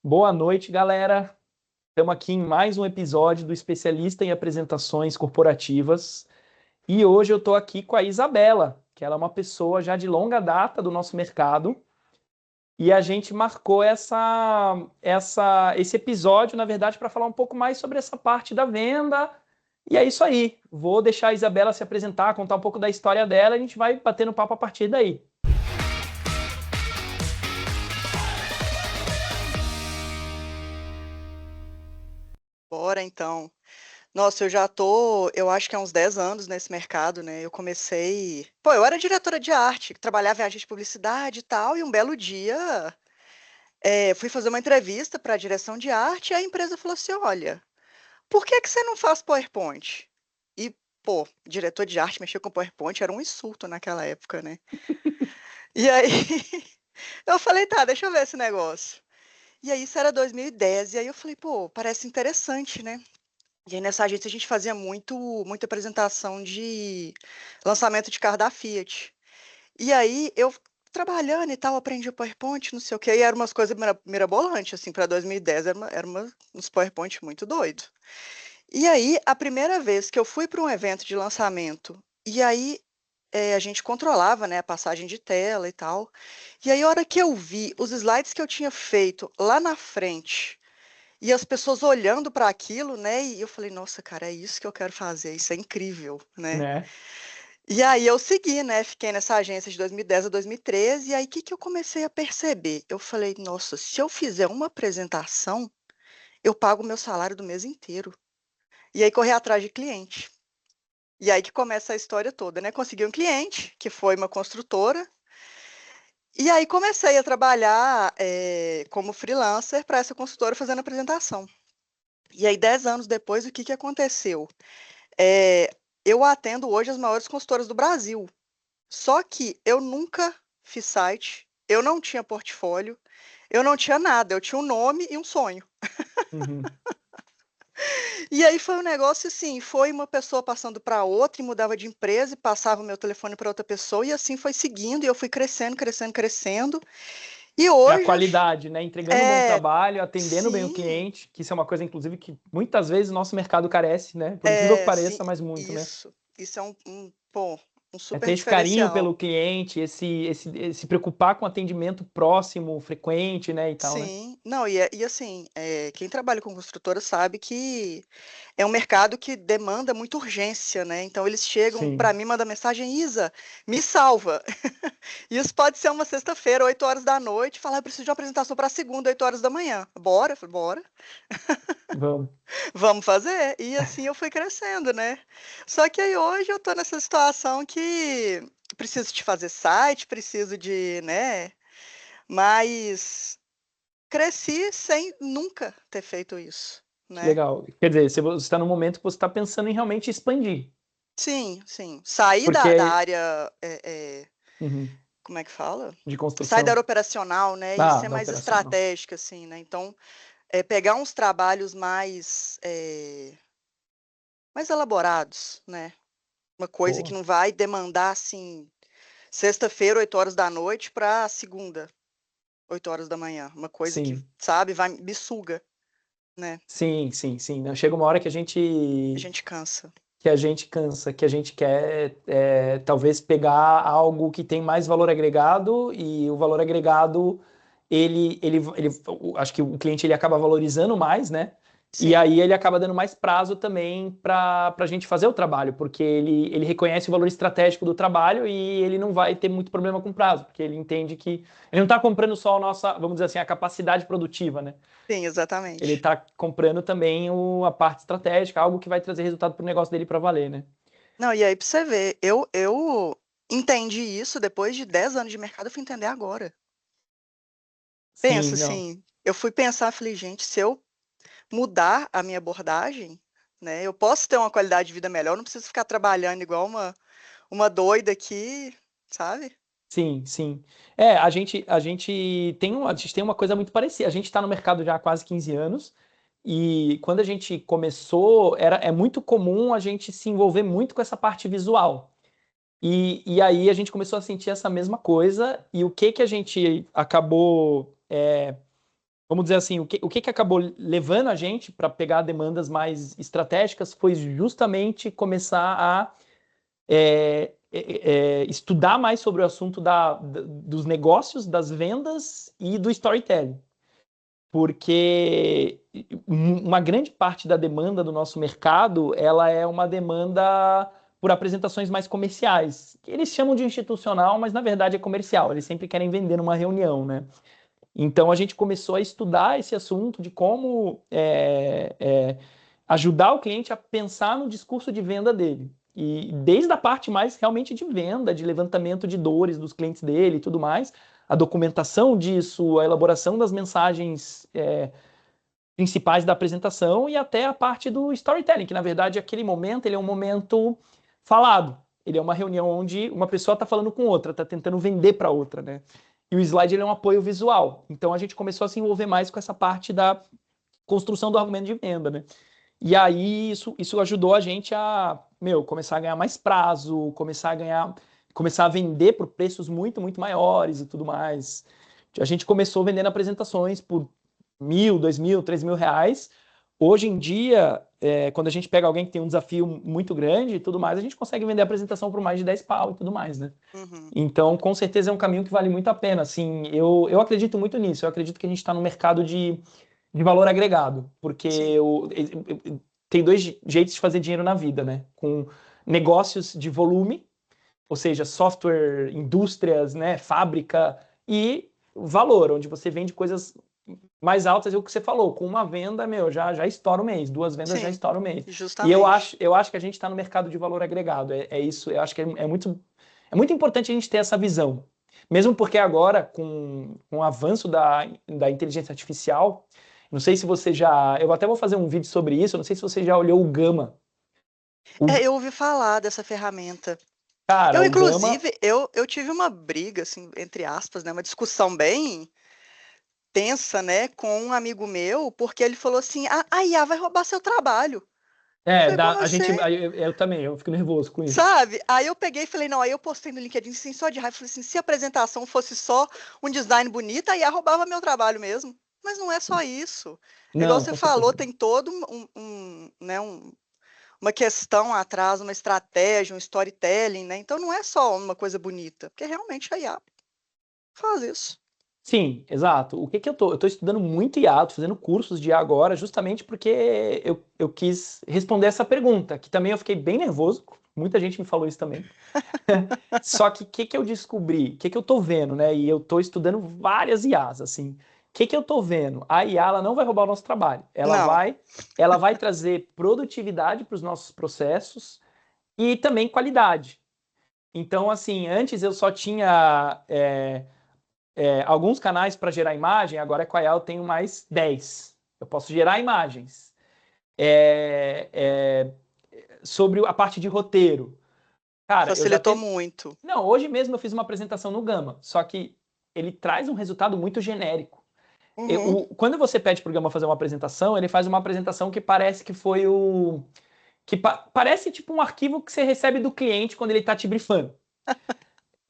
Boa noite, galera. Estamos aqui em mais um episódio do Especialista em Apresentações Corporativas. E hoje eu estou aqui com a Isabela, que ela é uma pessoa já de longa data do nosso mercado. E a gente marcou esse episódio, na verdade, para falar um pouco mais sobre essa parte da venda. E é isso aí. Vou deixar a Isabela se apresentar, contar um pouco da história dela. E a gente vai batendo papo a partir daí. Bora então. Nossa, eu acho que há uns 10 anos nesse mercado, né? Eu era diretora de arte, trabalhava em agência de publicidade e tal, e um belo dia fui fazer uma entrevista para a direção de arte e a empresa falou assim: olha, por que que você não faz PowerPoint? E, pô, diretor de arte mexer com PowerPoint era um insulto naquela época, né? E aí eu falei, tá, deixa eu ver esse negócio. E aí isso era 2010, e aí eu falei, pô, parece interessante, né? E aí nessa agência a gente fazia muita apresentação de lançamento de carro da Fiat. E aí eu trabalhando e tal, aprendi o PowerPoint, não sei o quê, e eram umas coisas mirabolantes, assim, para 2010 uns PowerPoint muito doido. E aí, a primeira vez que eu fui para um evento de lançamento, e aí a gente controlava, né, a passagem de tela e tal, e aí a hora que eu vi os slides que eu tinha feito lá na frente, e as pessoas olhando para aquilo, né? E eu falei, nossa, cara, é isso que eu quero fazer, isso é incrível, né? Né? E aí eu segui, né? Fiquei nessa agência de 2010 a 2013, e aí o que que eu comecei a perceber? Eu falei, nossa, se eu fizer uma apresentação, eu pago o meu salário do mês inteiro. E aí correr atrás de cliente. E aí que começa a história toda, né? Consegui um cliente, que foi uma construtora, e aí comecei a trabalhar como freelancer para essa consultora fazendo apresentação. E aí, 10 anos depois, o que que aconteceu? Eh, eu atendo hoje as maiores consultoras do Brasil, só que eu nunca fiz site, eu não tinha portfólio, eu não tinha nada, eu tinha um nome e um sonho. Uhum. E aí foi um negócio assim, foi uma pessoa passando para outra e mudava de empresa e passava o meu telefone para outra pessoa e assim foi seguindo e eu fui crescendo, crescendo, crescendo. E É a hoje, qualidade, né? Entregando um bom é, trabalho, atendendo bem o sim, cliente, que isso é uma coisa, inclusive, que muitas vezes o nosso mercado carece, né? Por incrível que sim, pareça, mas muito, né? isso é pô, um É super ter esse carinho diferencial. pelo cliente, se preocupar com atendimento próximo, frequente, né? E tal, né? Sim, não, e assim, quem trabalha com construtora sabe que é um mercado que demanda muita urgência, né? Então eles chegam para Sim. mim, mandam mensagem, Isa, me salva. Isso pode ser uma sexta-feira, 8 horas da noite, falar, eu preciso de uma apresentação para segunda, 8 horas da manhã. Bora? Eu falei, bora, Vamos. vamos fazer. E assim eu fui crescendo, né? Só que aí hoje eu tô nessa situação que preciso de fazer site, preciso de, né? Mas cresci sem nunca ter feito isso, Que né. legal. Quer dizer, você está num momento que você está pensando em realmente expandir. Sim, sim. Sair da Porque. área, Uhum. como é que fala? De Sair da construção. área operacional, né, e Ah, ser da mais operacional. estratégica, assim, né. Então, pegar uns trabalhos mais elaborados, né. Uma coisa que Boa. não vai demandar, assim, sexta-feira, 8 horas da noite para segunda, 8 horas da manhã. Uma coisa que, Sim. sabe, vai me suga, né. Sim, sim, sim. Né? Chega uma hora que a A gente gente cansa. que a gente cansa, que a gente quer talvez pegar algo que tem mais valor agregado e o valor agregado acho que o cliente ele acaba valorizando mais, né? E Sim. aí ele acaba dando mais prazo também para a gente fazer o trabalho, porque ele reconhece o valor estratégico do trabalho e ele não vai ter muito problema com prazo, porque ele entende que ele não está comprando só a nossa, vamos dizer assim, a capacidade produtiva, né? Sim, Ele exatamente. está comprando também a parte estratégica, algo que vai trazer resultado para o negócio dele para valer, né? Não, e aí pra você ver, eu entendi isso depois de 10 anos de mercado, eu fui entender agora. Pensa Sim, não. assim, eu fui pensar, falei: "Gente, se eu mudar a minha abordagem, né, eu posso ter uma qualidade de vida melhor, não preciso ficar trabalhando igual uma doida aqui", sabe. Sim, sim. É, a gente tem uma coisa muito parecida. A gente está no mercado já há quase 15 anos e quando a gente começou, é muito comum a gente se envolver muito com essa parte visual. E aí a gente começou a sentir essa mesma coisa e o que que a gente acabou, vamos dizer assim, o que acabou levando a gente para pegar demandas mais estratégicas foi justamente começar a estudar mais sobre o assunto dos negócios, das vendas e do storytelling. Porque uma grande parte da demanda do nosso mercado, ela é uma demanda por apresentações mais comerciais, que eles chamam de institucional, mas na verdade é comercial, eles sempre querem vender numa reunião, né? Então a gente começou a estudar esse assunto de como ajudar o cliente a pensar no discurso de venda dele. E desde a parte mais realmente de venda, de levantamento de dores dos clientes dele e tudo mais, a documentação disso, a elaboração das mensagens principais da apresentação e até a parte do storytelling, que na verdade aquele momento ele é um momento falado. Ele é uma reunião onde uma pessoa está falando com outra, está tentando vender para outra, né? E o slide ele é um apoio visual. Então a gente começou a se envolver mais com essa parte da construção do argumento de venda, né? E aí isso ajudou a gente a, começar a ganhar mais prazo, começar a vender por preços muito, muito maiores e tudo mais. A gente começou vendendo apresentações por 1.000, 2.000, 3.000 reais. Hoje em dia, quando a gente pega alguém que tem um desafio muito grande e tudo mais, a gente consegue vender a apresentação por mais de 10 pau e tudo mais, né? Uhum. Então, com certeza é um caminho que vale muito a pena. Assim, eu acredito muito nisso. Eu acredito que a gente está no mercado de valor agregado, porque tem dois jeitos de fazer dinheiro na vida, né? Com negócios de volume, ou seja, software, indústrias, né, fábrica, e valor, onde você vende coisas mais altas, é o que você falou, com uma venda, já estoura o mês, duas vendas já Sim, estoura o mês. E justamente. eu acho que a gente está no mercado de valor agregado, é isso, eu acho que é muito importante a gente ter essa visão. Mesmo porque agora, com o avanço da inteligência artificial, não sei se você já. Eu até vou fazer um vídeo sobre isso, não sei se você já olhou o Gama. Eu ouvi falar dessa ferramenta. Cara, Eu, o Gama. inclusive, eu tive uma briga, assim, entre aspas, né, uma discussão bem tensa, né, com um amigo meu, porque ele falou assim: a IA vai roubar seu trabalho. Eu falei, como A gente. assim? Eu também, eu fico nervoso com isso. Sabe? Aí eu peguei e falei, não, aí eu postei no LinkedIn assim, só de raiva, falei assim, se a apresentação fosse só um design bonito, a IA roubava meu trabalho mesmo. Mas não é só isso. É igual Não, você com certeza. falou, tem todo né, uma questão atrás, uma estratégia, um storytelling, né? Então não é só uma coisa bonita, porque realmente a IA faz isso. Sim, exato. O que que eu tô? Eu tô estudando muito IA, tô fazendo cursos de IA agora, justamente porque eu quis responder essa pergunta, que também eu fiquei bem nervoso. Muita gente me falou isso também. Só que o que eu descobri? O que eu tô vendo, né? E eu tô estudando várias IAs, assim. O que eu tô vendo? A IA ela não vai roubar o nosso trabalho. Não. Ela vai trazer produtividade para os nossos processos e também qualidade. Então, assim, antes eu só tinha alguns canais para gerar imagem, agora com a IA eu tenho mais 10. Eu posso gerar imagens. É, é, sobre a parte de roteiro. Cara, eu já Facilitou fiz. muito. Não, hoje mesmo eu fiz uma apresentação no Gama, só que ele traz um resultado muito genérico. Uhum. Quando você pede para o Gama fazer uma apresentação, ele faz uma apresentação que parece que foi o. Parece tipo um arquivo que você recebe do cliente quando ele está te brifando.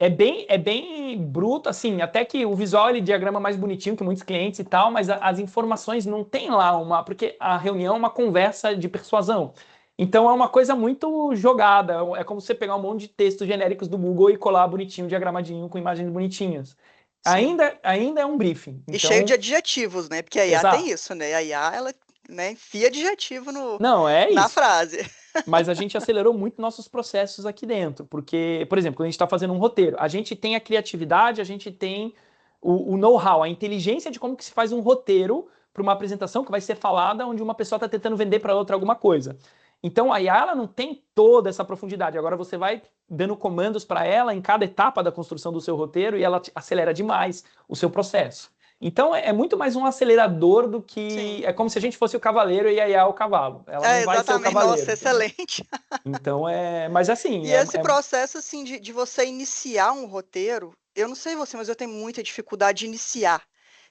É bem bruto, assim, até que o visual ele diagrama mais bonitinho que muitos clientes e tal, mas as informações não tem lá uma. Porque a reunião é uma conversa de persuasão. Então é uma coisa muito jogada. É como você pegar um monte de textos genéricos do Google e colar bonitinho, diagramadinho, com imagens bonitinhas. Sim. Ainda é um briefing. E cheio de Então, adjetivos, né? Porque a IA tem exato. isso, né? A IA, ela, né, enfia adjetivo no, Não, é na isso. frase. Mas a gente acelerou muito nossos processos aqui dentro, porque, por exemplo, quando a gente está fazendo um roteiro, a gente tem a criatividade, a gente tem o know-how, a inteligência de como que se faz um roteiro para uma apresentação que vai ser falada onde uma pessoa está tentando vender para outra alguma coisa. Então a IA ela não tem toda essa profundidade. Agora você vai dando comandos para ela em cada etapa da construção do seu roteiro e ela acelera demais o seu processo. Então é muito mais um acelerador do que. Sim. É como se a gente fosse o cavaleiro e a IA o cavalo. Ela É, não vai ser o exatamente. Nossa, cavaleiro, entendeu? excelente. Então é. Mas assim, E esse processo, assim, de você iniciar um roteiro, eu não sei você, mas eu tenho muita dificuldade de iniciar.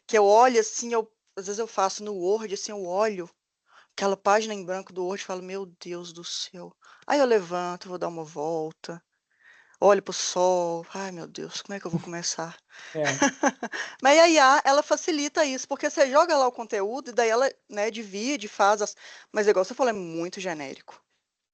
Que eu olho assim, às vezes eu faço no Word, assim, eu olho aquela página em branco do Word e falo, meu Deus do céu. Aí eu levanto, vou dar uma volta. olho pro sol, ai meu Deus, como é que eu vou começar? É. Mas a IA, ela facilita isso, porque você joga lá o conteúdo e daí ela, né, divide, faz as... Mas igual você falou, é muito genérico.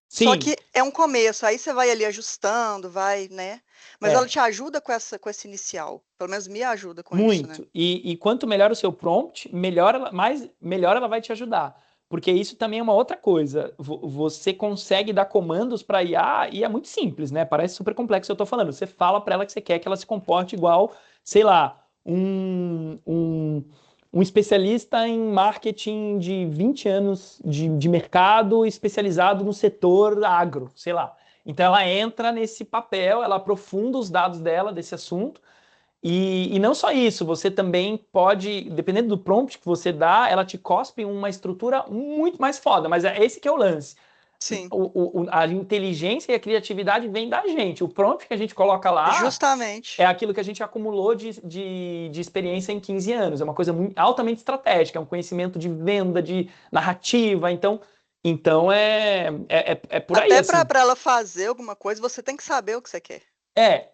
Só Sim, que é um começo, aí você vai ali ajustando, vai, né? Mas ela é. te ajuda com esse inicial. Pelo menos me ajuda com isso, né? Muito. E quanto melhor o seu prompt, melhor ela vai te ajudar. Porque isso também é uma outra coisa. Você consegue dar comandos para IA e é muito simples, né? Parece super complexo, eu tô falando. Você fala para ela que você quer que ela se comporte igual, sei lá, um especialista em marketing de 20 anos de mercado especializado no setor agro, sei lá. Então ela entra nesse papel, ela aprofunda os dados dela desse assunto e não só isso, você também pode, dependendo do prompt que você dá, ela te cospe uma estrutura muito mais foda, mas é esse que é o lance. Sim, A inteligência e a criatividade vem da gente. O prompt que a gente coloca lá é justamente. aquilo que a gente acumulou de experiência em 15 anos. É uma coisa muito, altamente estratégica, é um conhecimento de venda, de narrativa. Então é por aí, Até para assim. ela fazer alguma coisa, você tem que saber o que você quer.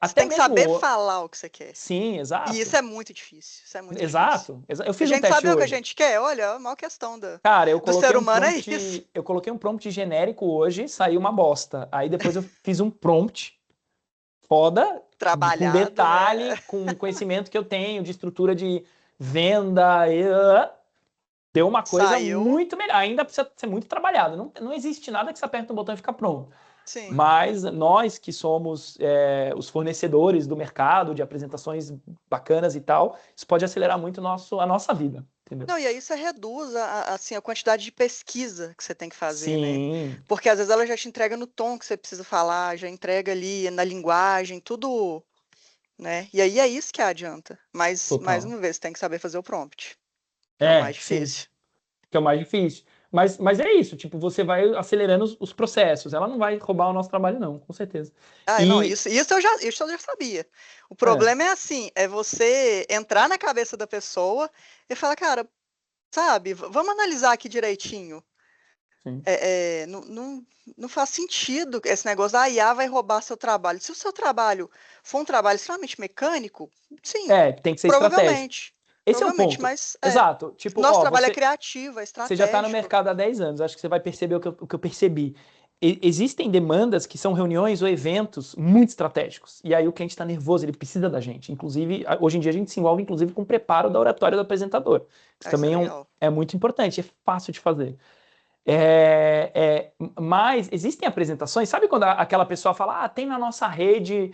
Até Tem que saber mesmo. falar o que você quer. Sim, E isso exato. é muito difícil. Isso é muito difícil. Eu A fiz um gente teste saber o que a hoje. gente quer, olha, é a maior questão Cara, eu do coloquei ser um humano é prompt, isso. eu coloquei um prompt genérico hoje, saiu uma bosta. Aí depois eu fiz um prompt foda, com Trabalhado, né? detalhe, com conhecimento que eu tenho de estrutura de venda, deu uma coisa Saiu, muito melhor. Ainda precisa ser muito trabalhado. Não existe nada que você aperta um botão e fica pronto. sim. Mas nós que somos os fornecedores do mercado, de apresentações bacanas e tal, isso pode acelerar muito a nossa vida, entendeu? Não, e aí você reduz assim, a quantidade de pesquisa que você tem que fazer, né? Sim, Porque às vezes ela já te entrega no tom que você precisa falar, já entrega ali na linguagem, tudo, né? E aí é isso que adianta. Mas, mais total. uma vez, você tem que saber fazer o prompt, que é o mais Sim, difícil. que é o mais difícil. Mas é isso, tipo, você vai acelerando os processos. Ela não vai roubar o nosso trabalho, não, com certeza. Ah, não, E, isso eu já sabia. O é, problema é assim, é você entrar na cabeça da pessoa e falar, cara, sabe, vamos analisar aqui direitinho. sim. Não, não faz sentido esse negócio, a IA vai roubar seu trabalho. Se o seu trabalho for um trabalho extremamente mecânico, sim, Tem que ser estratégico. provavelmente. Esse é o Provavelmente, ponto. mas Exato. Tipo, nosso ó, trabalho é criativo, é você já está no estratégico. mercado há 10 anos, acho que você vai perceber o que eu percebi. Existem demandas que são reuniões ou eventos muito estratégicos. E aí o cliente está nervoso, ele precisa da gente. Inclusive, hoje em dia a gente se envolve inclusive com o preparo da oratória do apresentador. Isso Ah, isso é também legal. é muito importante, é fácil de fazer. Mas existem apresentações, sabe quando aquela pessoa fala, tem na nossa rede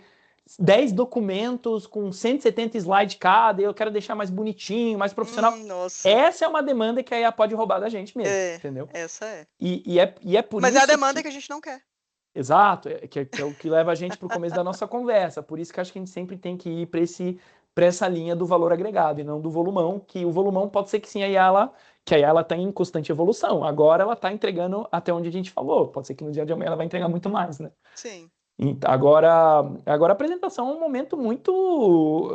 10 documentos com 170 slides cada, e eu quero deixar mais bonitinho, mais profissional. Nossa, Essa é uma demanda que a IA pode roubar da gente mesmo, é, entendeu? essa é. E é por Mas é a isso demanda que, que a gente não quer. exato, que é o que leva a gente para o começo da nossa conversa. Por isso que acho que a gente sempre tem que ir para essa linha do valor agregado e não do volumão, que o volumão pode ser que sim, que a IA ela está em constante evolução. Agora ela está entregando até onde a gente falou. Pode ser que no dia de amanhã ela vai entregar muito mais, né? Sim. Agora a apresentação é um momento muito.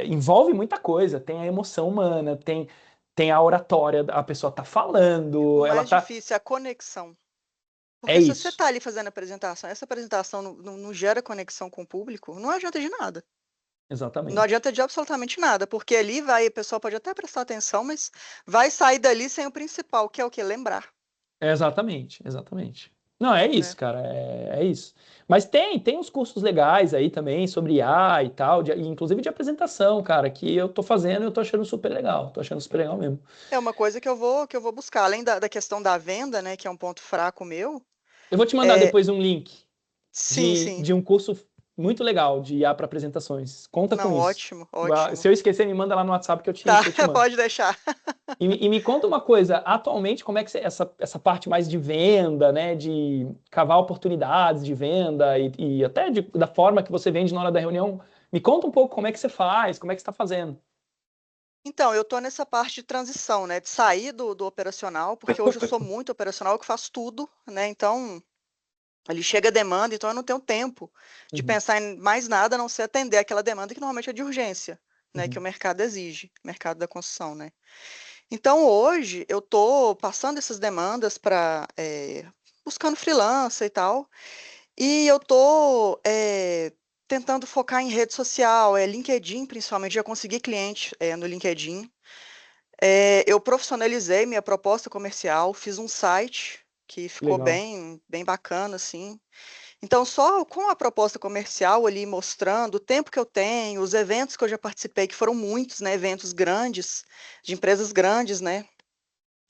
Envolve muita coisa. Tem a emoção humana, tem a oratória, a pessoa tá O falando, ela mais tá. difícil é a conexão. É Porque se você isso. está ali fazendo a apresentação, essa apresentação não gera conexão com o público, não adianta de nada. Não Exatamente. adianta de absolutamente nada, porque ali vai, o pessoal pode até prestar atenção, mas vai sair dali sem o principal, que é o quê? Lembrar, Exatamente. Não, é né? isso, cara. É isso. Mas tem uns cursos legais aí também sobre IA e tal, inclusive de apresentação, cara, que eu tô fazendo e eu tô achando super legal. Tô achando super legal mesmo. É uma coisa que eu vou buscar, além da questão da venda, né, que é um ponto fraco meu. Eu vou te mandar É, depois um link sim, de, sim. de um curso muito legal de IA para apresentações. Conta com Não, isso. ótimo, Se ótimo. eu esquecer, me manda lá no WhatsApp que eu te, Tá, que eu te mando. pode deixar. E me conta uma coisa, atualmente, como é que essa parte mais de venda, né, de cavar oportunidades de venda e até da forma que você vende na hora da reunião, me conta um pouco como é que você faz, como é que você está fazendo. Então, eu estou nessa parte de transição, né, de sair do operacional, porque hoje eu sou muito operacional, que faço tudo, né, então ali chega a demanda, então eu não tenho tempo de Uhum, pensar em mais nada a não ser atender aquela demanda que normalmente é de urgência, né, que o uhum, mercado exige, mercado da construção, né. Então hoje eu estou passando essas demandas para buscando freelancer e tal, e eu estou tentando focar em rede social, LinkedIn principalmente, já consegui cliente no LinkedIn. Eu profissionalizei minha proposta comercial, fiz um site que ficou Legal. bem, bem bacana, assim. Então, só com a proposta comercial ali mostrando o tempo que eu tenho, os eventos que eu já participei, que foram muitos, né? Eventos grandes, de empresas grandes, né?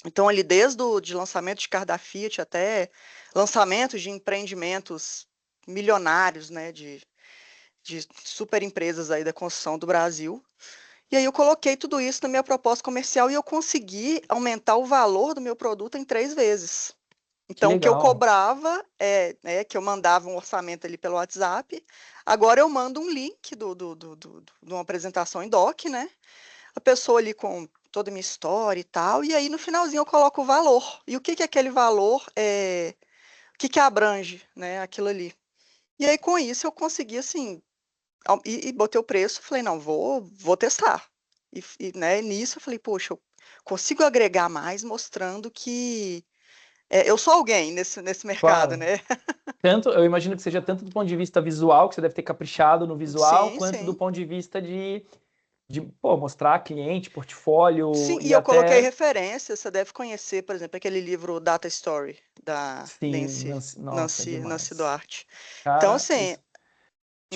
Então, ali desde o de lançamento de carro da Fiat até lançamentos de empreendimentos milionários, né? De super empresas aí da construção do Brasil. E aí eu coloquei tudo isso na minha proposta comercial e eu consegui aumentar o valor do meu produto em 3 vezes. Que Então, o que eu legal. cobrava que eu mandava um orçamento ali pelo WhatsApp, agora eu mando um link de uma apresentação em doc, né? A pessoa ali com toda a minha história e tal, e aí no finalzinho eu coloco o valor. E o que que aquele valor o que que abrange, né, aquilo ali. E aí com isso eu consegui, assim, e botei o preço, falei, não, vou testar. Né, nisso eu falei, poxa, eu consigo agregar mais mostrando que eu sou alguém nesse mercado, Claro. né? Tanto, eu imagino que seja tanto do ponto de vista visual, que você deve ter caprichado no visual, Sim, quanto do sim. ponto de vista de pô, mostrar cliente, portfólio Sim, e e eu coloquei até, referências, você deve conhecer, por exemplo, aquele livro Data Story, da sim, nossa, Nancy demais. Duarte. Então, Cara, assim, deixa né?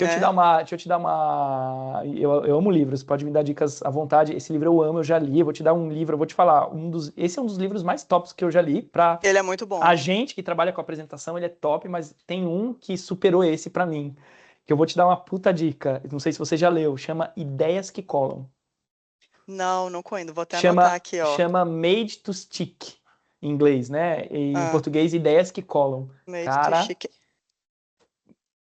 eu te dar uma, eu amo livros, pode me dar dicas à vontade. Esse livro eu amo, eu já li, eu vou te dar um livro, eu vou te falar, esse é um dos livros mais tops que eu já li para Ele é muito bom. a gente que trabalha com apresentação, ele é top, mas tem um que superou esse para mim, que eu vou te dar uma puta dica. Não sei se você já leu, chama Ideias que Colam. Não, não conheço, vou até anotar Chama, aqui, ó. chama Made to Stick, em inglês, né? E em Ah, português, Ideias que Colam. Made to Cara, Chic.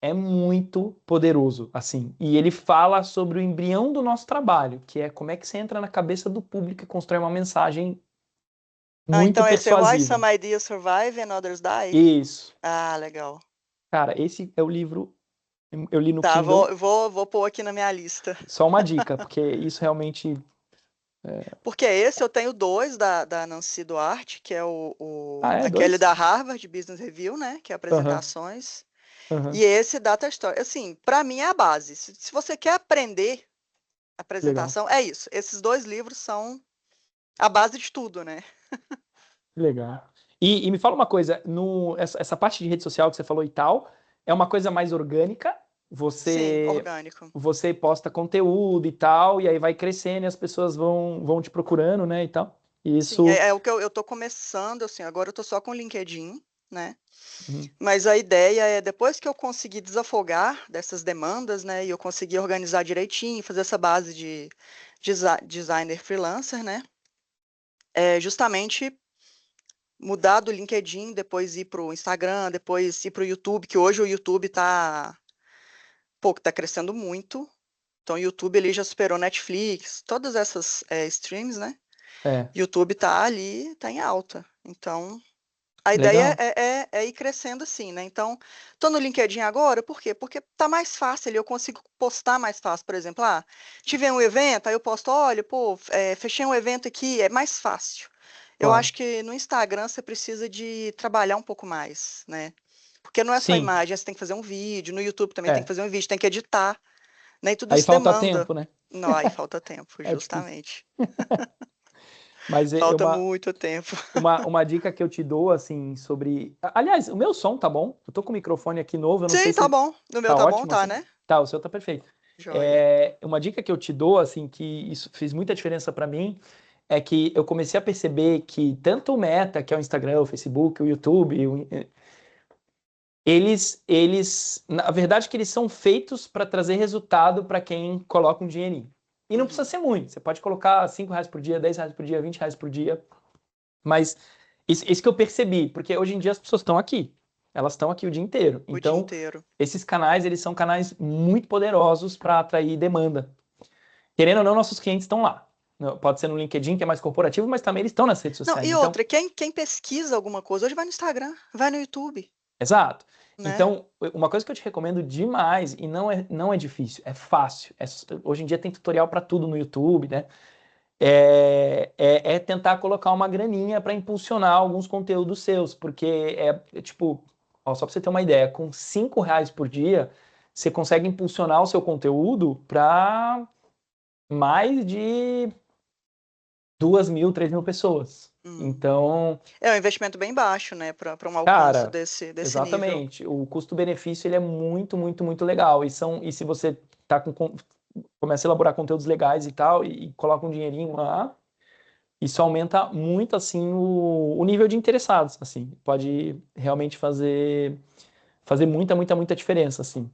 é muito poderoso, assim. E ele fala sobre o embrião do nosso trabalho, que é como é que você entra na cabeça do público e constrói uma mensagem Ah, muito então esse é Why persuasiva. Some Ideas Survive and Others Die? Isso. Ah, legal. Cara, esse é o livro, eu li no Tá, Kindle. vou pôr aqui na minha lista. Só uma dica, porque isso realmente. Porque esse eu tenho dois da Nancy Duarte, que é Ah, é? aquele Dois? da Harvard Business Review, né? Que é Aham, apresentações. aham. E esse Data Story. Assim, para mim é a base. Se você quer aprender Legal, apresentação, é isso. Esses dois livros são a base de tudo, né? legal. E me fala uma coisa, essa parte de rede social que você falou e tal, é uma coisa mais orgânica? Sim, Você, orgânico. você posta conteúdo e tal, e aí vai crescendo e as pessoas vão te procurando, né, e tal. E Sim, isso. é o que eu tô começando, assim, agora eu tô só com o LinkedIn, né? Uhum, Mas a ideia é, depois que eu conseguir desafogar dessas demandas, né, e eu conseguir organizar direitinho, fazer essa base de designer freelancer, né, é justamente mudar do LinkedIn, depois ir para o Instagram, depois ir para o YouTube, que hoje o YouTube tá crescendo muito. Então, o YouTube ele já superou Netflix, todas essas streams, né? é, YouTube tá ali, tá em alta. Então, a ideia legal. é ir crescendo assim, né? Então, tô no LinkedIn agora, por quê? Porque tá mais fácil ali, eu consigo postar mais fácil, por exemplo, tive um evento, aí eu posto, olha, pô, fechei um evento aqui, é mais fácil. Eu Claro. acho que no Instagram você precisa de trabalhar um pouco mais, né? Porque não é só Sim, imagem, você tem que fazer um vídeo, no YouTube também tem que é. fazer um vídeo, tem que editar, né? E tudo Aí isso falta demanda. tempo, né? Não, aí falta tempo, É difícil. justamente. Mas Falta muito tempo. uma dica que eu te dou, assim, sobre. Aliás, o meu som tá bom. Eu tô com o microfone aqui novo, eu não sei Sim, tá se bom. No meu tá tá bom, ótimo tá, assim. né? Tá, o seu tá perfeito. Joia. Uma dica que eu te dou, assim, que isso fez muita diferença para mim, é que eu comecei a perceber que tanto o Meta, que é o Instagram, o Facebook, o YouTube, na verdade, que eles são feitos para trazer resultado para quem coloca um dinheirinho. E não precisa Uhum. ser muito. Você pode colocar R$ 5 por dia, R$ 10 por dia, R$ 20 por dia. Mas isso que eu percebi, porque hoje em dia as pessoas estão aqui. Elas estão aqui o dia inteiro. O dia Então, inteiro. esses canais, eles são canais muito poderosos para atrair demanda. Querendo ou não, nossos clientes estão lá. Pode ser no LinkedIn, que é mais corporativo, mas também eles estão nas redes Não, sociais. e Então, outra, quem pesquisa alguma coisa, hoje vai no Instagram, vai no YouTube, exato. né? Então, uma coisa que eu te recomendo demais, e não é difícil, é fácil. Hoje em dia tem tutorial para tudo no YouTube, né? É tentar colocar uma graninha para impulsionar alguns conteúdos seus, porque tipo, ó, só para você ter uma ideia, com R$ 5 por dia, você consegue impulsionar o seu conteúdo para mais de 2.000, 3.000 pessoas. Hum. Então, É um investimento bem baixo, né, para um alcance cara, desse nível. exatamente. O custo-benefício ele é muito, muito, muito legal. E se você tá começa a elaborar conteúdos legais e tal, e coloca um dinheirinho lá, isso aumenta muito assim o nível de interessados. Assim, pode realmente fazer muita, muita, muita diferença, assim.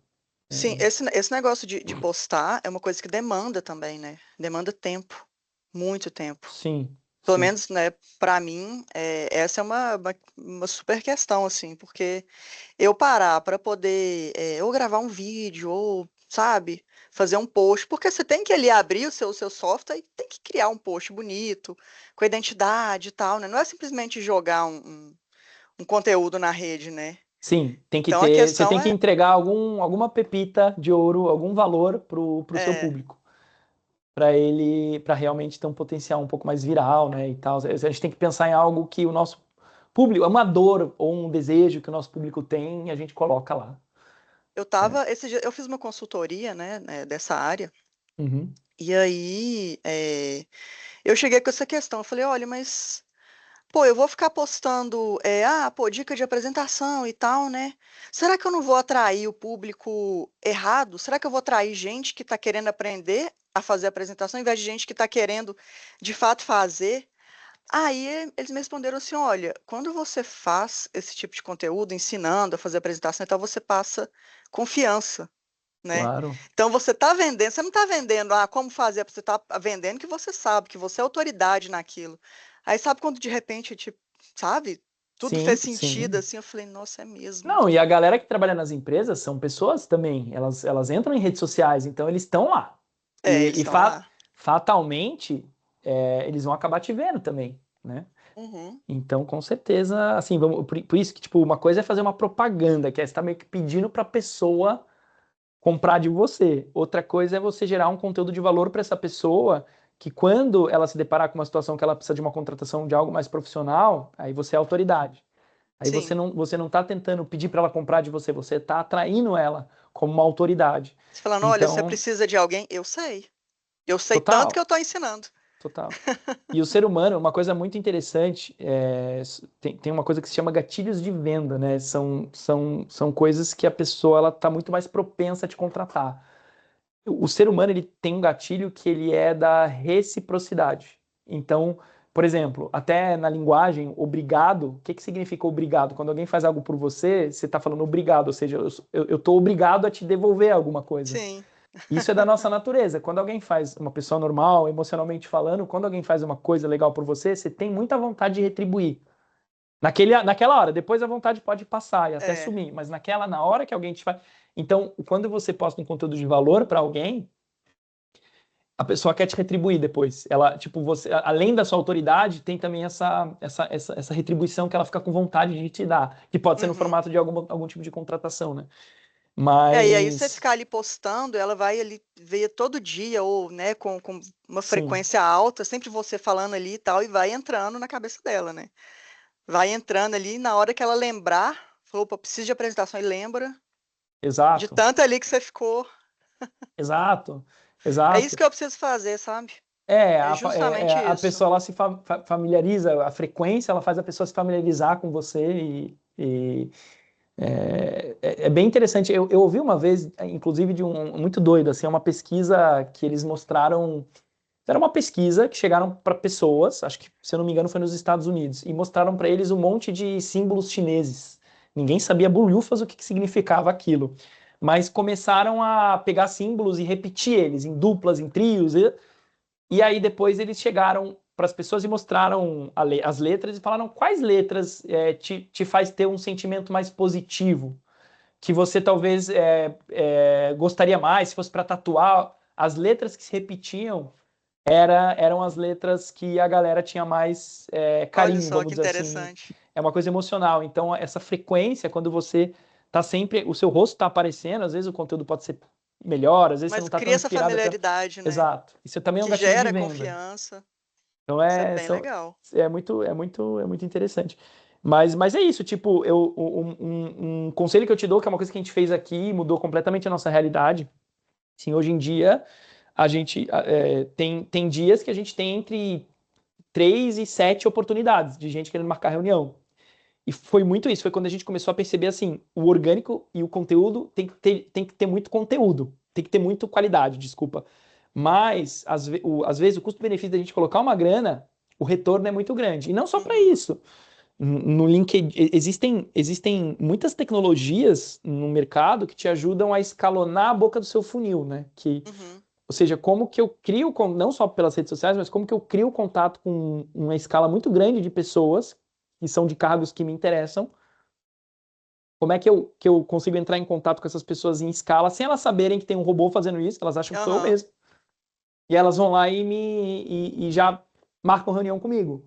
Sim, esse negócio de postar é uma coisa que demanda também, né? Demanda tempo, muito tempo. Sim, Pelo sim. menos, né, para mim, essa é uma super questão, assim, porque eu parar para poder ou gravar um vídeo, ou, sabe, fazer um post, porque você tem que ali abrir o seu software e tem que criar um post bonito, com a identidade e tal, né? Não é simplesmente jogar um conteúdo na rede, né? Sim, tem que Então a ter, você questão tem que entregar alguma pepita de ouro, algum valor pro seu é, público, para realmente ter um potencial um pouco mais viral, né, e tal. A gente tem que pensar em algo que o nosso público, uma dor ou um desejo que o nosso público tem, e a gente coloca lá. esse dia eu fiz uma consultoria, né, dessa área, Uhum. e aí eu cheguei com essa questão, eu falei, olha, mas pô, eu vou ficar postando, pô, dica de apresentação e tal, né? Será que eu não vou atrair o público errado? Será que eu vou atrair gente que está querendo aprender a fazer apresentação, em vez de gente que está querendo, de fato, fazer? Aí eles me responderam assim: olha, quando você faz esse tipo de conteúdo, ensinando a fazer apresentação, então você passa confiança, né? Claro. Então você está vendendo, você não está vendendo como fazer, você está vendendo que você sabe, que você é autoridade naquilo. Aí sabe quando de repente, tipo, sabe, tudo fez Sim, sentido sim. assim, eu falei, nossa, é mesmo. Não, e a galera que trabalha nas empresas são pessoas também. Elas entram em redes sociais, então eles estão lá. É, eles E estão lá. fatalmente, eles vão acabar te vendo também, né? Uhum. Então, com certeza, assim, por isso que, tipo, uma coisa é fazer uma propaganda, que é você tá meio que pedindo para a pessoa comprar de você. Outra coisa é você gerar um conteúdo de valor para essa pessoa, que quando ela se deparar com uma situação que ela precisa de uma contratação de algo mais profissional, aí você é autoridade. Aí Sim. você não tá tentando pedir para ela comprar de você, você tá atraindo ela como uma autoridade. Você falando, olha, você Então, precisa de alguém? Eu sei. Eu sei tanto que eu total, estou ensinando. total. E o ser humano, uma coisa muito interessante, tem uma coisa que se chama gatilhos de venda, né? São coisas que a pessoa ela tá muito mais propensa a te contratar. O ser humano ele tem um gatilho que ele é da reciprocidade. Então, por exemplo, até na linguagem, obrigado, o que que significa obrigado? Quando alguém faz algo por você, você está falando obrigado, ou seja, eu estou obrigado a te devolver alguma coisa. Sim. Isso é da nossa natureza. Quando alguém faz, uma pessoa normal, emocionalmente falando, quando alguém faz uma coisa legal por você, você tem muita vontade de retribuir. Naquela hora, depois a vontade pode passar e até É. sumir, mas na hora que alguém te faz. Então, quando você posta um conteúdo de valor para alguém, a pessoa quer te retribuir depois. Ela, tipo, você, além da sua autoridade, tem também essa retribuição que ela fica com vontade de te dar, que pode ser no Uhum. formato de algum tipo de contratação, né? E aí você Mas, ficar ali postando, ela vai ali ver todo dia, ou, né, com uma sim, frequência alta, sempre você falando ali e tal, e vai entrando na cabeça dela, né? Vai entrando ali, na hora que ela lembrar, falou, opa, preciso de apresentação, e lembra de exato, tanto ali que você ficou. exato, É isso exato. que eu preciso fazer, sabe? É É, justamente a isso. pessoa ela se familiariza, a frequência ela faz a pessoa se familiarizar com você é bem interessante. Eu ouvi uma vez, inclusive, de muito doido, assim, uma pesquisa que eles mostraram. Era uma pesquisa que chegaram para pessoas, acho que, se eu não me engano, foi nos Estados Unidos, e mostraram para eles um monte de símbolos chineses. Ninguém sabia bolhufas o que significava aquilo. Mas começaram a pegar símbolos e repetir eles em duplas, em trios, e aí depois eles chegaram para as pessoas e mostraram as letras e falaram quais letras te faz ter um sentimento mais positivo que você talvez gostaria mais, se fosse para tatuar, as letras que se repetiam eram as letras que a galera tinha mais Olha carinho, só vamos que dizer assim. interessante. É uma coisa emocional. Então, essa frequência, quando você tá sempre, o seu rosto está aparecendo, às vezes o conteúdo pode ser melhor, às vezes você não Mas está tão cria essa inspirado até. familiaridade, né? Exato. Isso também é um Te gatilho de gera venda. confiança. Então Isso é bem legal. é muito interessante. Mas é isso, tipo, um conselho que eu te dou, que é uma coisa que a gente fez aqui, mudou completamente a nossa realidade. Sim, hoje em dia, a gente tem dias que a gente tem entre 3 e 7 oportunidades de gente querendo marcar reunião. E foi muito isso, foi quando a gente começou a perceber assim, o orgânico e o conteúdo tem que ter muito conteúdo, tem que ter muito qualidade, desculpa. Mas, às vezes, o custo-benefício da gente colocar uma grana, o retorno é muito grande. E não só para Uhum, isso. No LinkedIn, existem muitas tecnologias no mercado que te ajudam a escalonar a boca do seu funil, né? uhum. Ou seja, como que eu crio, não só pelas redes sociais, mas como que eu crio contato com uma escala muito grande de pessoas que são de cargos que me interessam. Como é que eu consigo entrar em contato com essas pessoas em escala sem elas saberem que tem um robô fazendo isso, elas acham que sou eu Aham. mesmo. E elas vão lá e já marcam reunião comigo.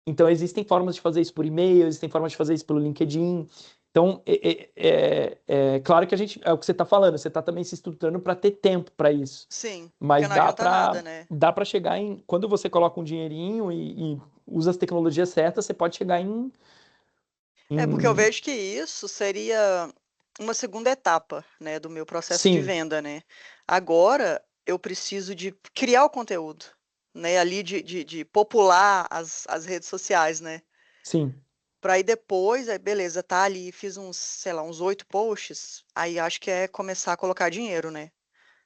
Então, existem formas de fazer isso por e-mail, existem formas de fazer isso pelo LinkedIn. Então, é claro que a gente, é o que você está falando, você está também se estruturando para ter tempo para isso. Sim, porque Mas não dá adianta nada, para né? dá para chegar em, quando você coloca um dinheirinho e usa as tecnologias certas, você pode chegar É porque eu em... vejo que isso seria uma segunda etapa, né, do meu processo de Sim, venda, né? Agora eu preciso de criar o conteúdo, né? Ali de popular as redes sociais, né? sim, Para aí depois, aí beleza, tá ali, fiz uns, sei lá, uns 8 posts, aí acho que é começar a colocar dinheiro, né?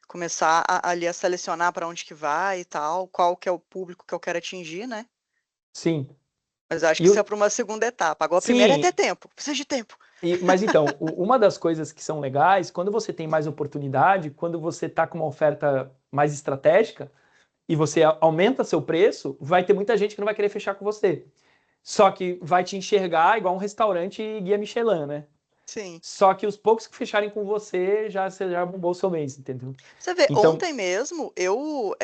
Começar ali a selecionar para onde que vai e tal, qual que é o público que eu quero atingir, né? sim. Mas acho que E isso é o, para uma segunda etapa. Agora, a primeira é ter sim, tempo, precisa de tempo. mas então, uma das coisas que são legais, quando você tem mais oportunidade, quando você está com uma oferta mais estratégica e você aumenta seu preço, vai ter muita gente que não vai querer fechar com você. Só que vai te enxergar igual um restaurante guia Michelin, né? Sim. Só que os poucos que fecharem com você já bombou o seu mês, entendeu? Você vê, Então, ontem mesmo eu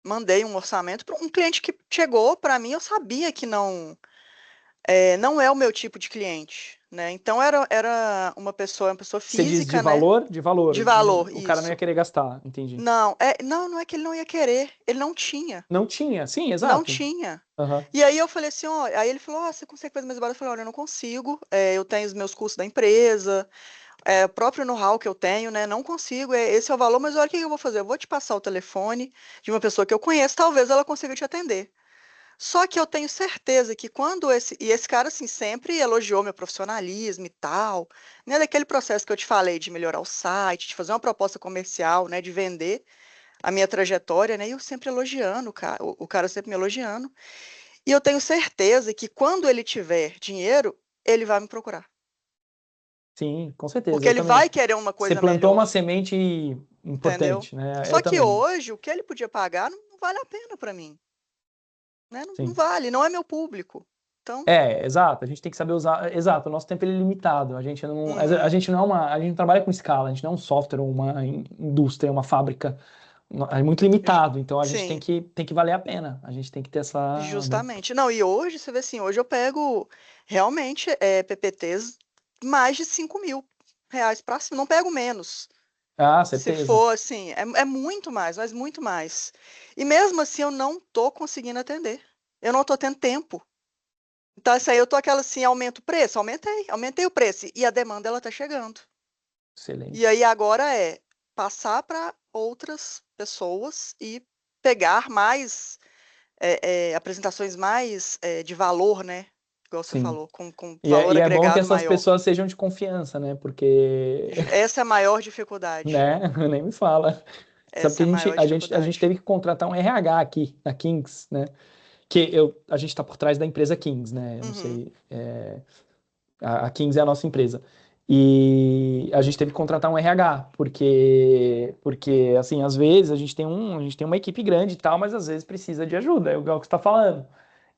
mandei um orçamento para um cliente que chegou para mim, eu sabia que não é o meu tipo de cliente, né? Então era uma pessoa você diz física, né? de valor, De valor, o cara não ia isso. querer gastar, entendi. Não é que ele não ia querer, ele não tinha. Não tinha, sim, Não exato. tinha. Aham. E aí eu falei assim, ó, aí ele falou, você consegue fazer mais barato? Eu falei, olha, eu não consigo, eu tenho os meus custos da empresa, o próprio know-how que eu tenho, né? Não consigo, esse é o valor, mas olha o que eu vou fazer, eu vou te passar o telefone de uma pessoa que eu conheço, talvez ela consiga te atender. Só que eu tenho certeza que quando esse cara, assim, sempre elogiou meu profissionalismo e tal, né? Daquele processo que eu te falei de melhorar o site, de fazer uma proposta comercial, né? De vender a minha trajetória, né? E eu sempre elogiando, o cara sempre me elogiando. E eu tenho certeza que quando ele tiver dinheiro, ele vai me procurar. Sim, com certeza, Porque eu ele vai também. querer uma Você coisa plantou uma melhor, semente entendeu? importante, né? Eu Só que também. hoje, o que ele podia pagar não vale a pena para mim, né? Não Sim. vale, não é meu público. Então, Exato, a gente tem que saber usar. Exato, o nosso tempo ele é limitado. A uhum, gente não é a gente não trabalha com escala, a gente não é um software, uma indústria, uma fábrica. É muito limitado, então a gente sim, tem que valer a pena. A gente tem que ter essa, né? justamente. Não, e hoje, você vê assim, hoje eu pego realmente PPTs mais de R$ 5.000 para cima, não pego menos. Ah, Se certeza. for assim, é muito mais, mas muito mais. E mesmo assim, eu não tô conseguindo atender. Eu não tô tendo tempo. Então, isso aí eu tô aquela assim, aumento o preço, aumentei o preço. E a demanda, ela tá chegando. E Excelente. aí agora é passar para outras pessoas e pegar mais, apresentações mais de valor, né? Igual você Sim. falou, com E valor e é bom que agregado essas maior. pessoas sejam de confiança, né? Porque, Essa é a maior dificuldade. né? Nem me fala. Sabe que Essa é a maior a gente dificuldade. teve que contratar um RH aqui na Kings, né? A gente está por trás da empresa Kings, né? Eu não Uhum. sei. A Kings é a nossa empresa. E a gente teve que contratar um RH, porque assim, às vezes a gente tem uma equipe grande e tal, mas às vezes precisa de ajuda, é o que você está falando.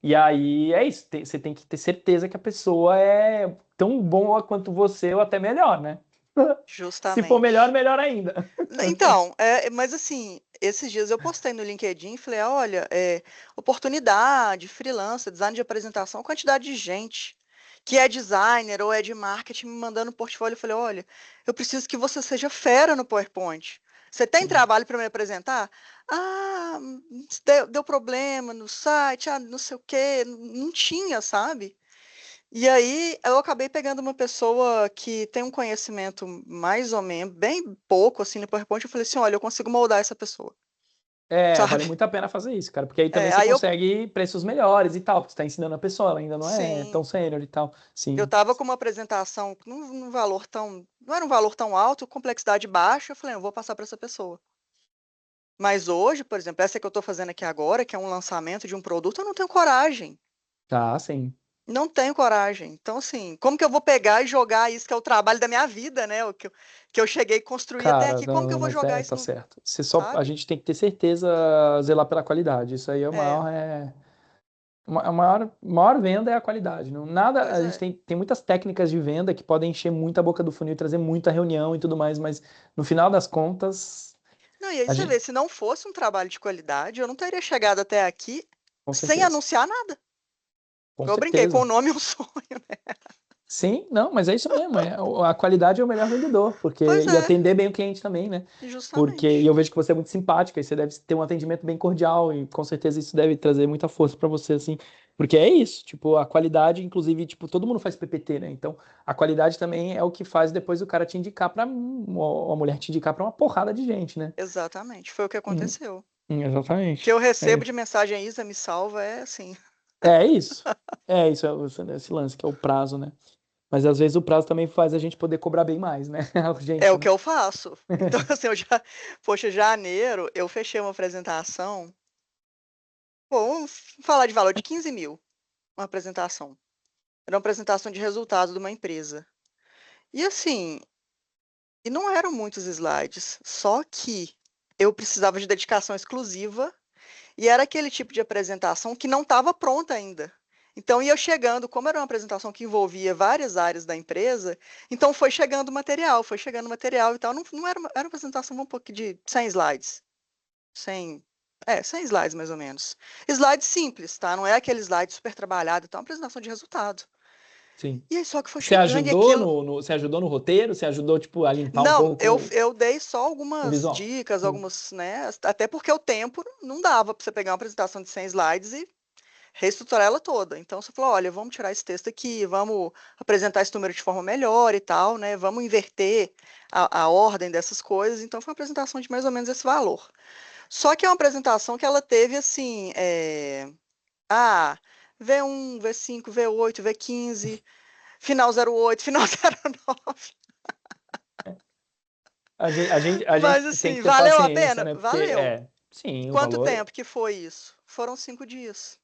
E aí é isso, você tem que ter certeza que a pessoa é tão boa quanto você ou até melhor, né? Se for melhor, Justamente. melhor ainda. Então, mas assim, esses dias eu postei no LinkedIn e falei, olha, oportunidade, freelancer, design de apresentação, quantidade de gente que é designer ou é de marketing me mandando portfólio. Eu falei, olha, eu preciso que você seja fera no PowerPoint. Você tem Sim, trabalho para me apresentar? Deu problema no site, não sei o quê, não tinha, sabe? E aí eu acabei pegando uma pessoa que tem um conhecimento mais ou menos, bem pouco assim no PowerPoint. Eu falei assim, olha, eu consigo moldar essa pessoa, É, vale sabe? muito a pena fazer isso, cara, porque aí também É, você aí eu, consegue preços melhores e tal, porque você tá ensinando a pessoa, ela ainda não é sim, tão sênior e tal. eu Sim, tava com uma apresentação num valor tão, não era um valor tão alto, complexidade baixa. Eu falei, eu vou passar para essa pessoa. Mas hoje, por exemplo, essa que eu estou fazendo aqui agora, que é um lançamento de um produto, eu não tenho coragem. tá, sim. Não tenho coragem. Então, assim, como que eu vou pegar e jogar isso que é o trabalho da minha vida, né? Que eu cheguei a construir até Cara, aqui, como que eu não, vou mas jogar isso tá no, certo. Você só, a sabe? gente tem que ter certeza, zelar pela qualidade. Isso aí é o É, maior, a maior venda é a qualidade. Não, nada, pois a gente é. tem muitas técnicas de venda que podem encher muito a boca do funil e trazer muita reunião e tudo mais, mas no final das contas, Não, e aí a você gente, vê, se não fosse um trabalho de qualidade, eu não teria chegado até aqui com sem certeza, anunciar nada. com Eu brinquei com o certeza. nome e um sonho. Sim, não, mas é isso mesmo. A qualidade é o melhor vendedor, Pois e é, atender bem o cliente também, né? E justamente. eu vejo que você é muito simpática e você deve ter um atendimento bem cordial e com certeza isso deve trazer muita força para você, assim, porque é isso, tipo, a qualidade, inclusive, tipo, todo mundo faz PPT, né? Então, a qualidade também é o que faz depois o cara te indicar para a mulher te indicar para uma porrada de gente, né? Exatamente. Foi o que Hum, aconteceu. O que exatamente. eu recebo de mensagem, Isa, me salva, é assim. É isso. É isso, esse lance que é o prazo, né? Mas às vezes o prazo também faz a gente poder cobrar bem mais, né? A É urgência, o que né? eu faço. Então, assim, poxa, janeiro, eu fechei uma apresentação. Pô, vamos falar de valor de 15 mil, uma apresentação. Era uma apresentação de resultado de uma empresa. E assim, e não eram muitos slides, só que eu precisava de dedicação exclusiva e era aquele tipo de apresentação que não estava pronta ainda. Então ia chegando, como era uma apresentação que envolvia várias áreas da empresa, então foi chegando material e tal. Não, não era uma apresentação um pouco de 100 slides. 100, 100 slides mais ou menos. Slides simples, tá? Não é aquele slide super trabalhado, então é uma apresentação de resultado. Sim. E aí só que foi Você chegando e ajudou aquilo. você ajudou no roteiro? Você ajudou, tipo, a limpar um Não, pouco eu dei só o algumas visual? dicas, Hum. algumas, né? Até porque o tempo não dava para você pegar uma apresentação de 100 slides e reestruturar ela toda. Então você falou, olha, vamos tirar esse texto aqui, vamos apresentar esse número de forma melhor e tal, né? Vamos inverter a ordem dessas coisas. Então foi uma apresentação de mais ou menos esse valor. Só que é uma apresentação que ela teve assim, ah, V1, V5, V8, V15, final 08, final 09. A Mas gente tem que assim, ter valeu a paciência, pena? né? Porque, Valeu. sim, o Quanto valor. tempo que foi isso? Foram 5 dias.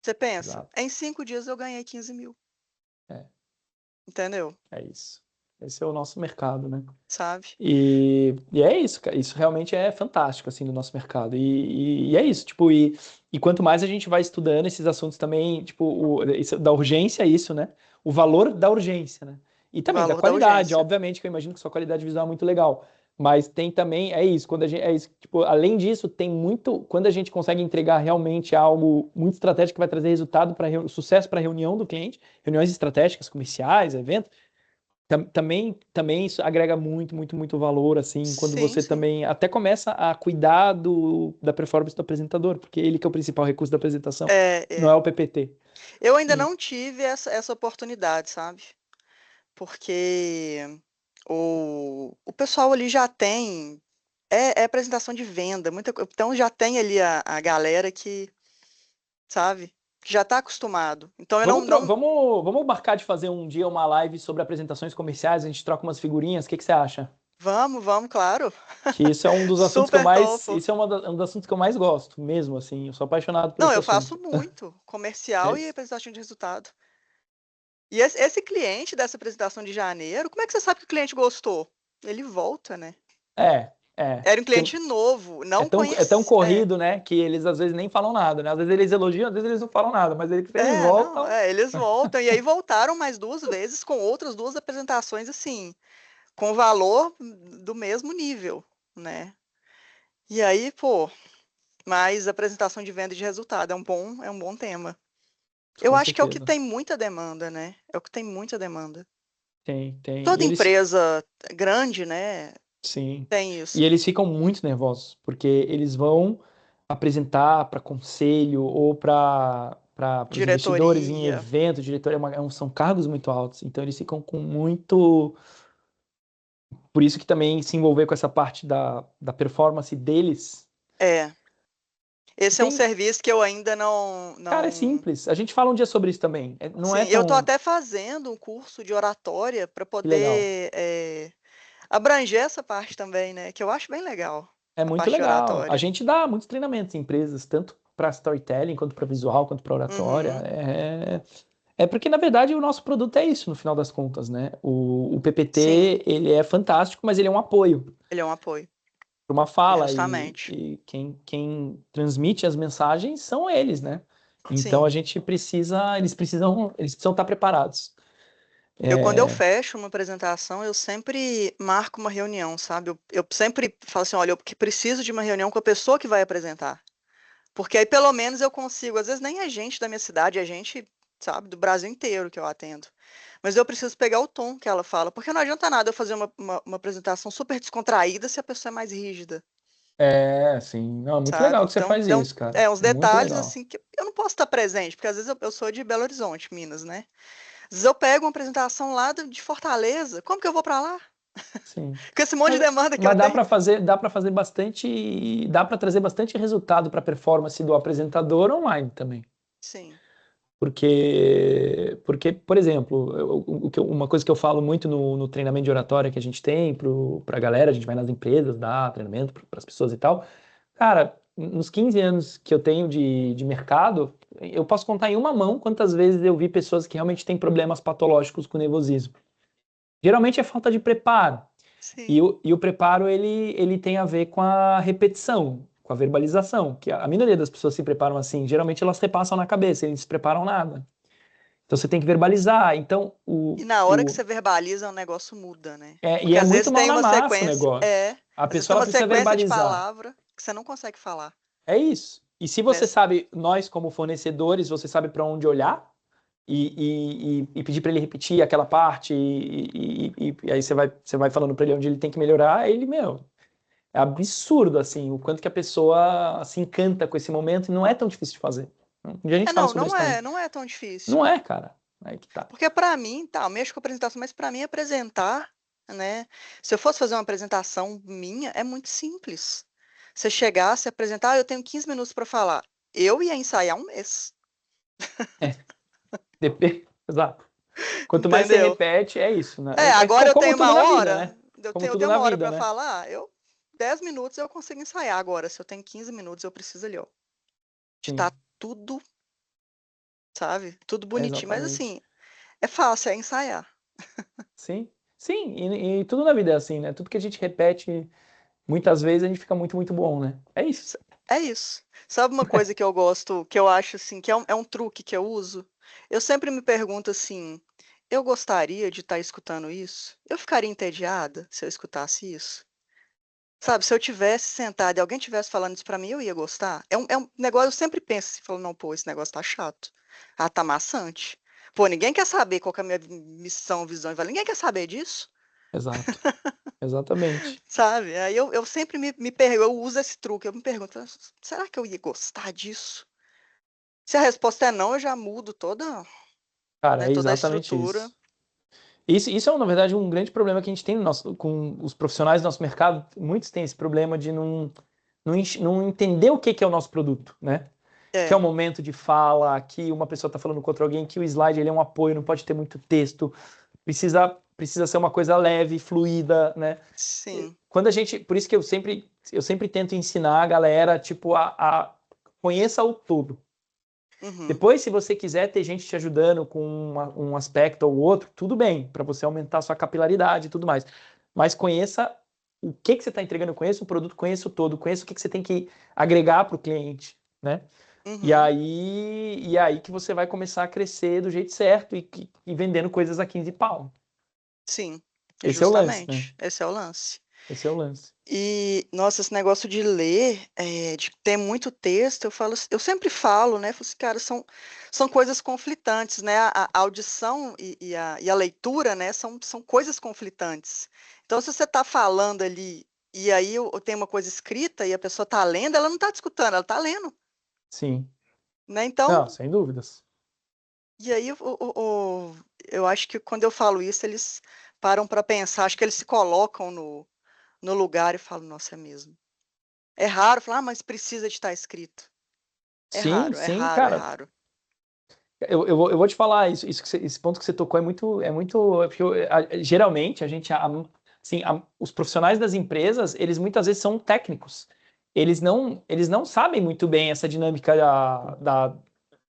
Você pensa, Exato. em 5 dias eu ganhei 15 mil, É, entendeu? é isso. Esse é o nosso mercado, né? Sabe? E é isso, cara. Isso realmente é fantástico, assim, do nosso mercado. E é isso, tipo, e quanto mais a gente vai estudando esses assuntos também, tipo, da urgência, é isso, né? O valor da urgência, né? E também da Valor da qualidade, urgência. obviamente, que eu imagino que sua qualidade visual é muito legal. Mas tem também, é isso, quando a gente, é isso, tipo, além disso, tem muito, quando a gente consegue entregar realmente algo muito estratégico que vai trazer resultado para sucesso para a reunião do cliente, reuniões estratégicas, comerciais, eventos, também isso agrega muito, muito, muito valor, assim, quando Sim, você sim. também até começa a cuidar da performance do apresentador, porque ele que é o principal recurso da apresentação, É, não é é. o PPT. Eu ainda E, não tive essa oportunidade, sabe? Porque o pessoal ali já tem. É apresentação de venda, então já tem ali a galera que, sabe, que já está acostumado. Então eu não. vamos marcar de fazer um dia uma live sobre apresentações comerciais, a gente troca umas figurinhas, o que que você acha? Vamos, claro. Que isso é um dos assuntos que eu Super mais, topo. isso é um dos assuntos que eu mais gosto, mesmo, assim, eu sou apaixonado por Não, esse eu faço assunto. muito É comercial e isso. apresentação de resultado. E esse cliente dessa apresentação de janeiro, como é que você sabe que o cliente gostou? Ele volta, né? É, é. Era um Porque cliente novo, é não é tão conhecia. corrido, né, que eles às vezes nem falam nada, né? Às vezes eles elogiam, às vezes eles não falam nada, mas eles Não, voltam. eles voltam. E aí voltaram mais 2 vezes com outras 2 apresentações, assim, com valor do mesmo nível, né? E aí, pô, mas apresentação de venda e de resultado é um bom tema. Eu Com acho que é o que certeza. tem muita demanda, né? É o que tem muita demanda. Tem. Toda empresa grande, né, Sim. tem E isso. eles ficam muito nervosos, porque eles vão apresentar para conselho ou para para os investidores em Diretoria. evento, diretoria, são cargos muito altos, então eles ficam com muito. Por isso que também se envolver com essa parte da performance deles. É. Esse é um Tem, serviço que eu ainda cara, é não. simples. A gente fala um dia sobre isso também. Não é Sim, eu estou tão. até fazendo um curso de oratória para Que legal. poder abranger essa parte também, né? Que eu acho bem legal, É a muito parte de legal. A oratória. gente dá muitos treinamentos em empresas, tanto para storytelling, quanto para visual, quanto para oratória. Uhum, É porque, na verdade, o nosso produto é isso, no final das contas, né? O sim, PPT, ele é fantástico, mas ele é um apoio ele é um apoio, para uma fala, e, justamente. e quem transmite as mensagens são eles, né? Então a Sim. gente precisa, eles precisam estar preparados. Quando eu É, fecho uma apresentação, eu sempre marco uma reunião, sabe? Eu sempre falo assim, olha, eu que preciso de uma reunião com a pessoa que vai apresentar. Porque aí pelo menos eu consigo, às vezes nem é gente da minha cidade, é gente, sabe, do Brasil inteiro que eu atendo. Mas eu preciso pegar o tom que ela fala, porque não adianta nada eu fazer uma apresentação super descontraída se a pessoa é mais rígida, sim. Não, é muito sabe? legal que você Então, faz isso, cara. uns É muito detalhes legal. assim que eu não posso estar presente, porque às vezes eu sou de Belo Horizonte, Minas, né? Às vezes eu pego uma apresentação lá de Fortaleza, como que eu vou para lá? Sim. Com esse monte de Mas, demanda que eu mas tenho? dá para fazer bastante, dá para trazer bastante resultado para a performance do apresentador online também. Sim. Porque, por exemplo, uma coisa que eu falo muito no treinamento de oratória que a gente tem para a galera, a gente vai nas empresas, dá treinamento para as pessoas e tal. Cara, nos 15 anos que eu tenho de mercado, eu posso contar em uma mão quantas vezes eu vi pessoas que realmente têm problemas patológicos com nervosismo. Geralmente é falta de preparo. E Sim. o preparo, ele tem a ver com a repetição, com a verbalização, que a minoria das pessoas se preparam assim. Geralmente elas repassam na cabeça, eles não se preparam nada. Então você tem que verbalizar. Então, E na hora que você verbaliza, o negócio muda, né? e Porque é às muito vezes mão tem na uma massa o sequência, negócio. A às vezes pessoa tem ela uma precisa sequência de verbalizar. palavra que você não consegue falar, É isso. E se né? você sabe, nós como fornecedores, você sabe para onde olhar e pedir para ele repetir aquela parte, e aí você vai falando para ele onde ele tem que melhorar, ele, meu, é absurdo, assim, o quanto que a pessoa se encanta com esse momento e não é tão difícil de fazer. Um dia a gente fala Não, sobre isso também. não é tão difícil. Não é, cara. É que tá. Porque para mim, tá, eu mexo com apresentação, mas para mim apresentar, né? Se eu fosse fazer uma apresentação minha, é muito simples. Você chegar, se apresentar, eu tenho 15 minutos para falar. Eu ia ensaiar um mês, Exato. Quanto mais você entendeu? repete, é isso, né? Agora eu Como tenho tudo uma na vida, hora, né? Como eu tudo tenho na uma hora vida, para né? falar, 10 minutos eu consigo ensaiar. Agora, se eu tenho 15 minutos, eu preciso ali, ó, de Sim, estar tudo, sabe? Tudo bonitinho. Mas exatamente. assim, é fácil, é ensaiar. Sim, sim, e tudo na vida é assim, né? Tudo que a gente repete muitas vezes a gente fica muito, muito bom, né? É isso. É isso. Sabe uma coisa que eu gosto, que eu acho assim, que é um truque que eu uso? Eu sempre me pergunto assim, eu gostaria de estar escutando isso? Eu ficaria entediada se eu escutasse isso? Sabe, se eu tivesse sentado e alguém tivesse falando isso pra mim, eu ia gostar? É um negócio, eu sempre penso assim, falo, não, pô, esse negócio tá chato. Ah, tá maçante. Pô, ninguém quer saber qual que é a minha missão, visão e valor. Ninguém quer saber disso, Exato, exatamente. sabe? Aí eu sempre me pergunto, eu uso esse truque, eu me pergunto, será que eu ia gostar disso? Se a resposta é não, eu já mudo Cara, né, é toda a exatamente estrutura. isso. Isso é, na verdade, um grande problema que a gente tem com os profissionais do nosso mercado. Muitos têm esse problema de não entender o que é o nosso produto, né? Que é o É, momento de fala, que uma pessoa está falando contra alguém, que o slide ele é um apoio, não pode ter muito texto, precisa ser uma coisa leve, fluida, né? sim. Por isso que eu sempre tento ensinar a galera, tipo, a conheça o todo. Uhum, Depois, se você quiser ter gente te ajudando com um aspecto ou outro, tudo bem, para você aumentar a sua capilaridade e tudo mais. Mas conheça o que você está entregando, conheça o produto, conheça o todo, conheça o que você tem que agregar para o cliente, né? E uhum, aí, e aí que você vai começar a crescer do jeito certo e vendendo coisas a 15 pau. sim. Esse é o lance, né? Justamente. Esse é o lance. Esse é o lance. E, nossa, esse negócio de ler, de ter muito texto, eu sempre falo, né? Falo assim, cara, são coisas conflitantes, né? A audição e a leitura, né? São coisas conflitantes. Então, se você está falando ali e aí eu tenho uma coisa escrita e a pessoa está lendo, ela não está te escutando, ela está lendo. Sim, né? Não, Então, sem dúvidas. e aí eu acho que quando eu falo isso, eles param para pensar, acho que eles se colocam no lugar e falam, nossa, é mesmo. É raro falar, mas precisa de estar escrito. É Sim, raro, é sim, raro, é cara. raro. Eu vou te falar, esse ponto que você tocou é muito, porque geralmente assim, os profissionais das empresas, eles muitas vezes são técnicos. Eles não sabem muito bem essa dinâmica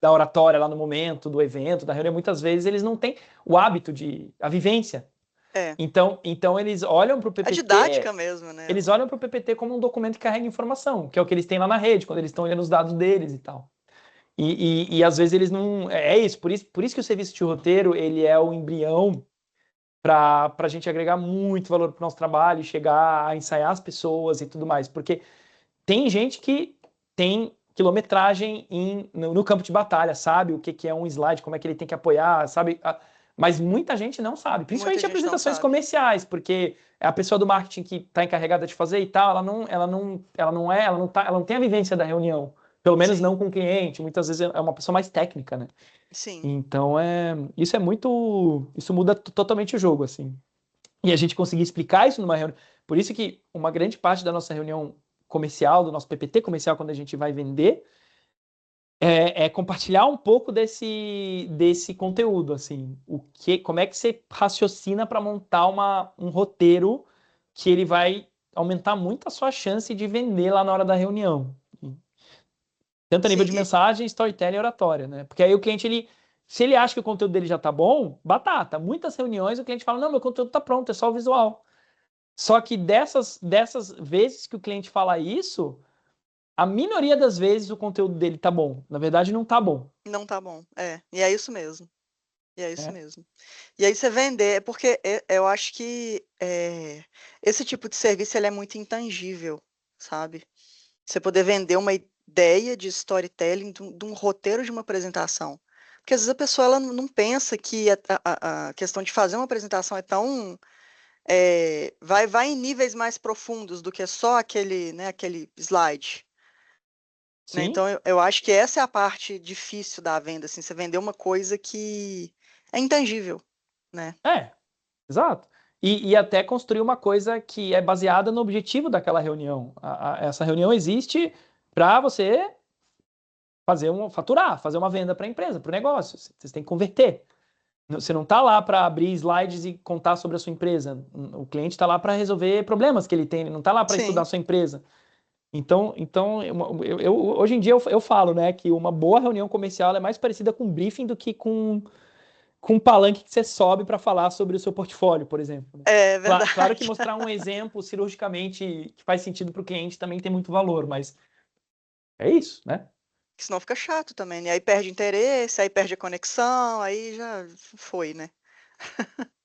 da oratória lá no momento, do evento, da reunião. Muitas vezes eles não têm o hábito a vivência. É. Então eles olham para o A PPT, didática mesmo, né? eles olham para o PPT como um documento que carrega informação, que é o que eles têm lá na rede, quando eles estão olhando os dados deles e tal. E às vezes eles não. É isso, por isso que o serviço de roteiro ele é o embrião para a gente agregar muito valor para o nosso trabalho, chegar a ensaiar as pessoas e tudo mais. Porque tem gente que tem quilometragem no campo de batalha, sabe o que é um slide, como é que ele tem que apoiar, sabe? Mas muita gente não sabe, Muita principalmente gente não apresentações sabe. comerciais, porque é a pessoa do marketing que está encarregada de fazer e tal, ela não tem a vivência da reunião, pelo menos Sim, não com o cliente, muitas vezes é uma pessoa mais técnica, né? sim. Então isso muda totalmente o jogo, assim. E a gente conseguir explicar isso numa reunião, por isso que uma grande parte da nossa reunião comercial, do nosso PPT comercial, quando a gente vai vender, é compartilhar um pouco desse conteúdo, assim, como é que você raciocina para montar um roteiro que ele vai aumentar muito a sua chance de vender lá na hora da reunião. Tanto a nível Sim, de mensagem, storytelling e oratória, né? Porque aí o cliente, se ele acha que o conteúdo dele já tá bom, batata. Muitas reuniões o cliente fala, não, meu conteúdo tá pronto, é só o visual. Só que dessas vezes que o cliente fala isso, a minoria das vezes o conteúdo dele tá bom. Na verdade, não tá bom. não tá bom. É, e é isso mesmo. E é isso Né? mesmo. E aí você vender, porque eu acho que esse tipo de serviço ele é muito intangível, sabe? Você poder vender uma ideia de storytelling, de um roteiro de uma apresentação. Porque às vezes a pessoa ela não pensa que a questão de fazer uma apresentação é tão. Vai em níveis mais profundos do que só aquele, né, aquele slide. Né? Sim, Então eu acho que essa é a parte difícil da venda, assim, você vender uma coisa que é intangível, né? exato. E até construir uma coisa que é baseada no objetivo daquela reunião. Essa reunião existe para você faturar, fazer uma venda para a empresa, para o negócio. Vocês têm que converter. Você não está lá para abrir slides e contar sobre a sua empresa. O cliente está lá para resolver problemas que ele tem, ele não está lá para estudar Sim, a sua empresa. Então hoje em dia eu falo, né, que uma boa reunião comercial é mais parecida com um briefing do que com um palanque que você sobe para falar sobre o seu portfólio, por exemplo. Né? é Claro que verdade. mostrar um exemplo cirurgicamente que faz sentido para o cliente também tem muito valor, mas é isso, né? Porque senão fica chato também, né? Aí perde interesse, aí perde a conexão, aí já foi, né?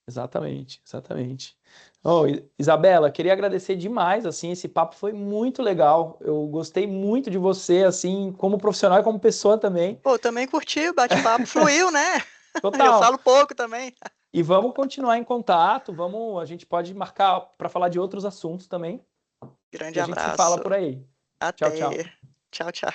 Exatamente, exatamente. Oh, Isabela, queria agradecer demais, assim, esse papo foi muito legal. Eu gostei muito de você, assim, como profissional e como pessoa também. Pô, também curti, o bate-papo fluiu, né? Eu Total. falo pouco também. E vamos continuar em contato, a gente pode marcar para falar de outros assuntos também. E Grande a gente se fala abraço. por aí. Tchau, Até. tchau. Tchau, tchau.